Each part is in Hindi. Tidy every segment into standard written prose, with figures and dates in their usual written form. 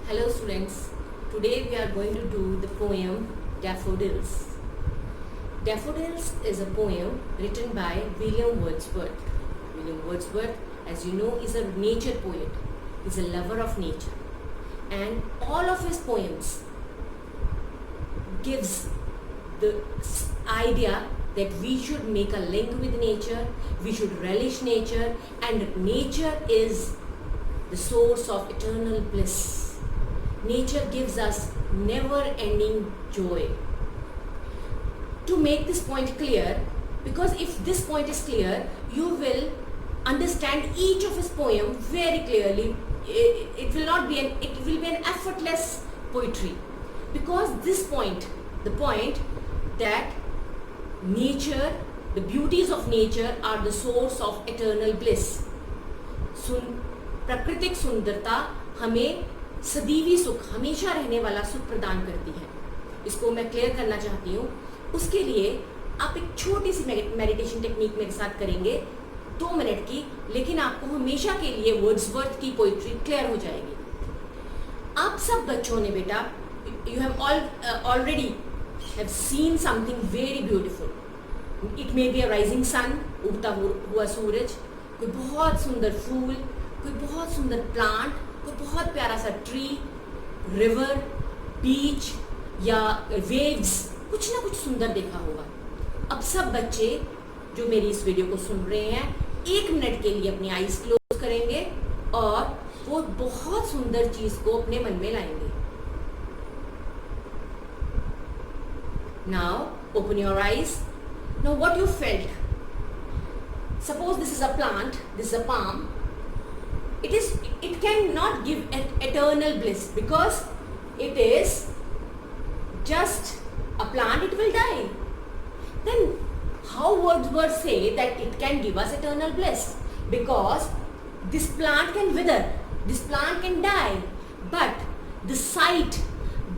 Hello students, today we are going to do the poem Daffodils. Daffodils is a poem written by William Wordsworth. William Wordsworth, as you know, is a nature poet. He's a lover of nature. And all of his poems gives the idea that we should make a link with nature, we should relish nature, and nature is the source of eternal bliss. Nature gives us never-ending joy. To make this point clear, because if this point is clear, you will understand each of his poem very clearly. It will be an effortless poetry, because this point, the point that nature, the beauties of nature are the source of eternal bliss. प्राकृतिक सुंदरता हमें सदीवी सुख, हमेशा रहने वाला सुख प्रदान करती है. इसको मैं क्लियर करना चाहती हूँ. उसके लिए आप एक छोटी सी मेडिटेशन टेक्निक मेरे साथ करेंगे 2 मिनट की, लेकिन आपको हमेशा के लिए वर्ड्सवर्थ की पोइट्री क्लियर हो जाएगी. आप सब बच्चों ने बेटा, you have already have seen something very beautiful. It may be a rising sun, उगता हुआ सूरज, कोई बहुत सुंदर फूल, कोई बहुत सुंदर प्लांट, कोई बहुत प्यारा सा ट्री, रिवर, बीच या वेव्स, कुछ ना कुछ सुंदर देखा होगा. अब सब बच्चे जो मेरी इस वीडियो को सुन रहे हैं 1 मिनट के लिए अपनी आईज क्लोज करेंगे और वो बहुत सुंदर चीज को अपने मन में लाएंगे. Now open your eyes. Now what you felt. Suppose this is a plant, this is a palm. It cannot give an eternal bliss because it is just a plant. It will die. Then how Wordsworth say that it can give us eternal bliss? Because this plant can wither, this plant can die, but the sight,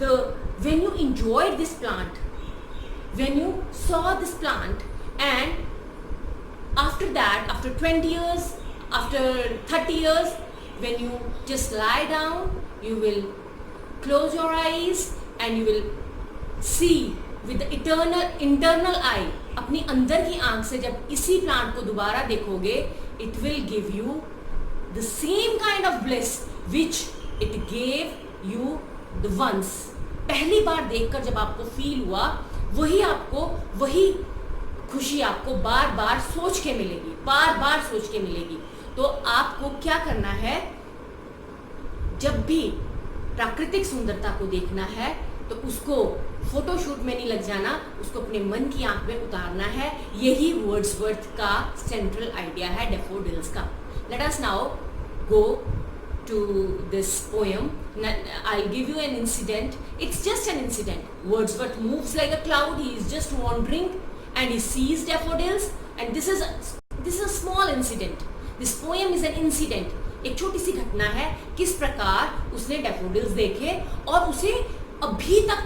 when you enjoyed this plant, when you saw this plant, and after that, after 20 years, after 30 years, when you just lie down, you will close your eyes and you will see with the internal eye, अपनी अंदर की आंख से जब इसी प्लांट को दोबारा देखोगे, it will give you the same kind of bliss which it gave you the once. पहली बार देखकर जब आपको फील हुआ, वही खुशी आपको बार बार सोच के मिलेगी, बार बार सोच के मिलेगी. तो आपको क्या करना है, जब भी प्राकृतिक सुंदरता को देखना है तो उसको फोटोशूट में नहीं लग जाना, उसको अपने मन की आंख में उतारना है. यही वर्ड्सवर्थ का सेंट्रल आइडिया है डैफोडिल्स का. Let us now go to this poem. I'll give you an incident. It's just an incident. Wordsworth moves like a cloud. He is just wandering and he sees daffodils, and this is a small incident. This poem is an incident. एक छोटी सी घटना है, किस प्रकार उसने डैफोडिल्स देखे और उसे अभी तक,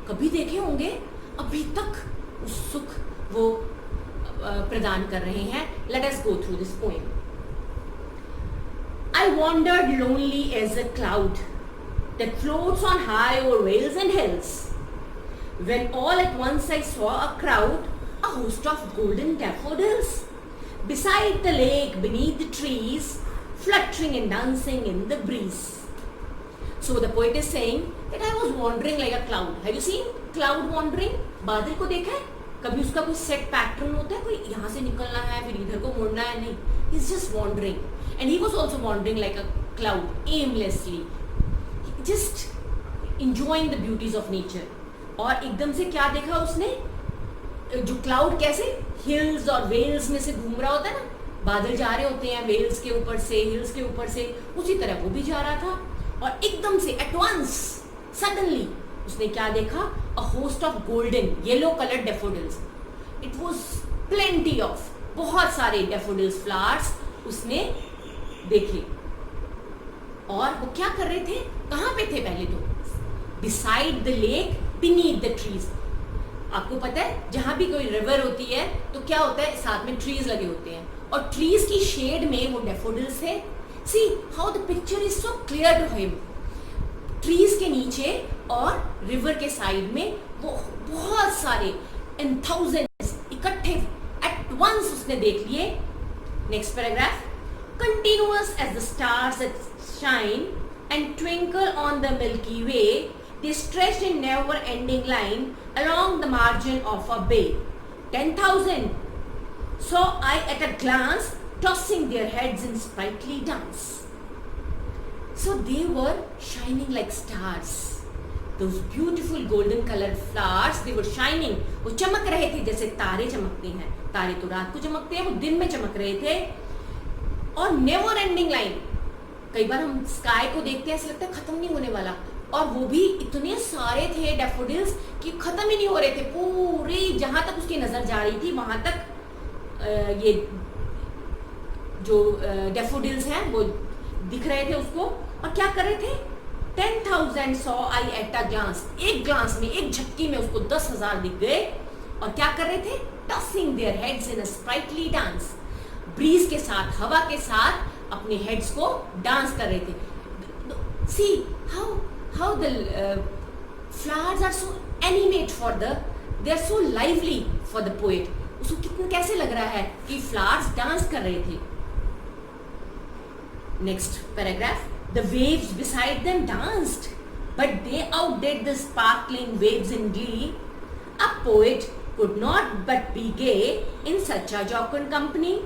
कभी देखे होंगे, अभी तक उस सुख वो प्रदान कर रहे हैं. Let us go through this poem. I wandered lonely as a cloud that floats on high over vales and hills, when all at once I saw a crowd, a host of golden daffodils, beside the lake, beneath the trees, fluttering and dancing in the breeze. So the poet is saying that I was wandering like a cloud. Have you seen cloud wandering? बादल को देखा है? कभी उसका कोई सेट पैटर्न होता है, कोई यहाँ से निकलना है फिर इधर को मुड़ना है, नहीं. He's just wandering, and he was also wandering like a cloud, aimlessly, just enjoying the beauties of nature. और एकदम से क्या देखा उसने, जो क्लाउड कैसे हिल्स और वेल्स में से घूम रहा होता है ना, बादल जा रहे होते हैं वेल्स के ऊपर से, हिल्स के ऊपर से, उसी तरह वो भी जा रहा था. और एकदम से एट वंस सडनली उसने क्या देखा, a host of golden yellow coloured daffodils. It was plenty of, बहुत सारे डैफोडिल्स फ्लावर्स उसने देखे. और वो क्या कर रहे थे, कहाँ पे थे, पहले तो beside the lake, beneath the trees. आपको पता है जहां भी कोई रिवर होती है तो क्या होता है, साथ में ट्रीज लगे होते हैं, और ट्रीज की शेड में वो डैफोडिल्स है. See how the picture is so clear to him. Trees के नीचे और रिवर के साइड में वो बहुत सारे इन थाउजेंड्स इकट्ठे एट वंस उसने देख लिए. Next paragraph. Continuous as the stars that shine and twinkle on the Milky Way, they stretched in never-ending line along the margin of a bay. 10,000 saw I at a glance, tossing their heads in sprightly dance. So they were shining like stars. Those beautiful golden colored flowers, they were shining. वो चमक रहे थे जैसे तारे चमकते हैं. तारे तो रात को चमकते हैं, वो दिन में चमक रहे थे. और नेवर एंडिंग लाइन. कई बार हम स्काई को देखते हैं ऐसा लगता है खत्म नहीं होने वाला, और वो भी इतने सारे थे डैफोडिल्स कि खत्म ही नहीं हो रहे थे. पूरी जहां तक उसकी नजर जा रही थी वहां तक ये जो डैफोडिल्स हैं वो दिख रहे थे उसको. और क्या कर रहे थे? 10,000 saw I at a glance. एक ग्लांस में, एक झटकी में उसको 10,000 दिख गए. और क्या कर रहे थे? Tossing their heads in a sprightly dance. Breeze के साथ, हवा के साथ अपने हेड्स को डांस कर रहे थे. See how the flowers are so animate for the, they are so lively for the poet. उसको कितना कैसे लग रहा है कि फ्लावर्स डांस कर रहे थे. Next paragraph. The waves beside them danced but they outdid the sparkling waves in glee. A poet could not but be gay in such a jocund company.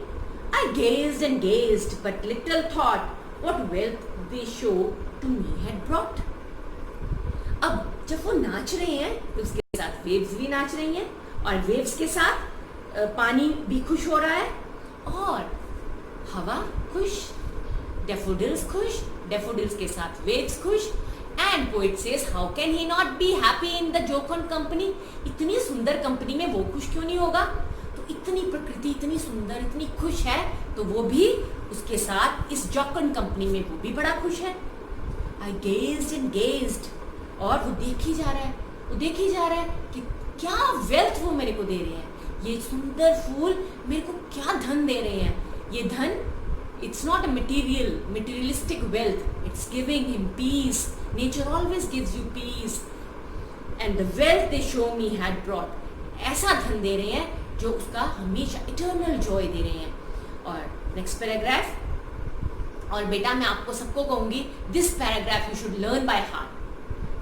I gazed and gazed, but little thought what wealth they show to me had brought. अब जब वो नाच रहे हैं तो उसके साथ वेव्स भी नाच रही हैं, और वेव्स के साथ पानी भी खुश हो रहा है, और हवा खुश, डैफोडिल्स खुश, डैफोडिल्स के साथ वेव्स खुश. And poet says how can he not be happy in the jocund company. इतनी सुंदर कंपनी में वो खुश क्यों नहीं होगा? तो इतनी प्रकृति इतनी सुंदर, इतनी खुश है, तो वो भी उसके साथ इस जोकन कंपनी में वो भी बड़ा खुश है. आई गेज्ड एंड गेज्ड. और वो देख ही जा रहा है, वो देख ही जा रहा है कि क्या वेल्थ वो मेरे को दे रहे हैं. ये सुंदर फूल मेरे को क्या धन दे रहे हैं. ये धन, it's not a materialistic wealth, it's giving him peace. Nature always gives you peace, and the wealth they show me had brought. ऐसा धन दे रहे हैं जो उसका हमेशा eternal joy दे रहे हैं. और next paragraph. और बेटा मैं आपको सबको कहूंगी, this paragraph you should learn by heart,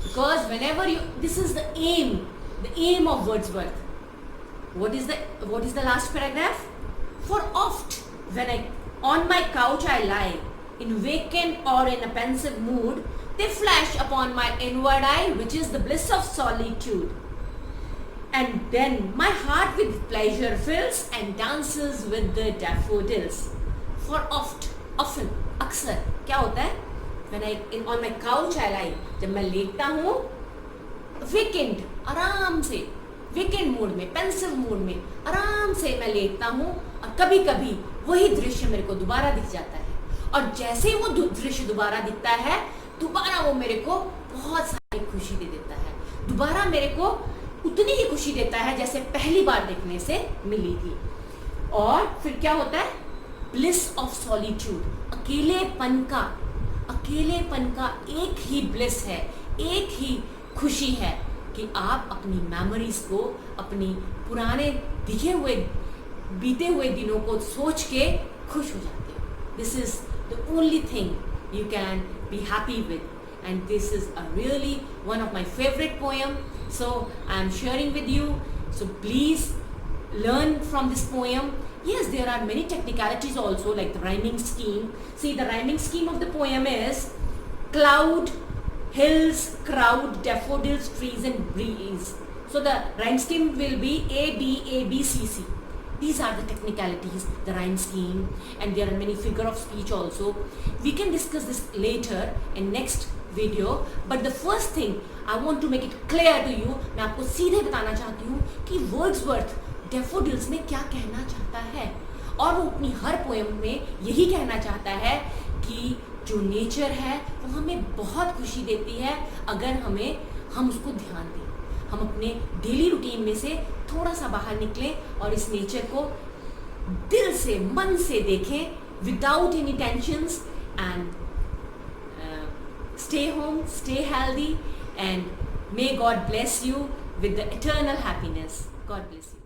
because whenever you, this is the aim of Wordsworth. What is the last paragraph? For oft when on my couch I lie, in vacant or in a pensive mood, they flash upon my inward eye, which is the bliss of solitude. And then my heart with pleasure fills and dances with the daffodils. For oft, often, अक्सर क्या होता है? When on my couch I lie, जब मैं लेटता हूँ vacant, आराम से, vacant mood में, pensive mood में आराम से मैं लेटता हूँ, और कभी कभी वही दृश्य मेरे को दोबारा दिख जाता है. और जैसे ही वो दृश्य दोबारा दिखता है, दोबारा वो मेरे को बहुत सारी खुशी दे देता है. दोबारा मेरे को उतनी ही खुशी देता है जैसे पहली बार देखने से मिली थी. और फिर क्या होता है? Bliss of solitude. अकेलेपन का एक ही ब्लिस है, एक ही खुशी है कि आप अपनी मेमोरीज को, अपनी पुराने बीते हुए दिनों को सोच के खुश हो जाते हो. This is the only thing you can be happy with, and this is a really one of my favourite poem. So I am sharing with you. So please learn from this poem. Yes, there are many technicalities also, like the rhyming scheme. See, the rhyming scheme of the poem is cloud, hills, crowd, daffodils, trees and breeze. So the rhyme scheme will be A, B, A, B, C, C. These are the technicalities, the rhyme scheme, and there are many figure of speech also. We can discuss this later in next video, but the first thing I want to make it clear to you, मैं आपको सीधे बताना चाहती हूँ कि वर्ड्सवर्थ डैफोडिल्स में क्या कहना चाहता है. और वो अपनी हर पोएम में यही कहना चाहता है कि जो नेचर है वो हमें बहुत खुशी देती है अगर हम उसको ध्यान दें. हम अपने डेली रूटीन में से थोड़ा सा बाहर निकलें और इस नेचर को दिल से, मन से देखें, without any tensions, and stay home, stay healthy, and may God bless you with the eternal happiness. God bless you.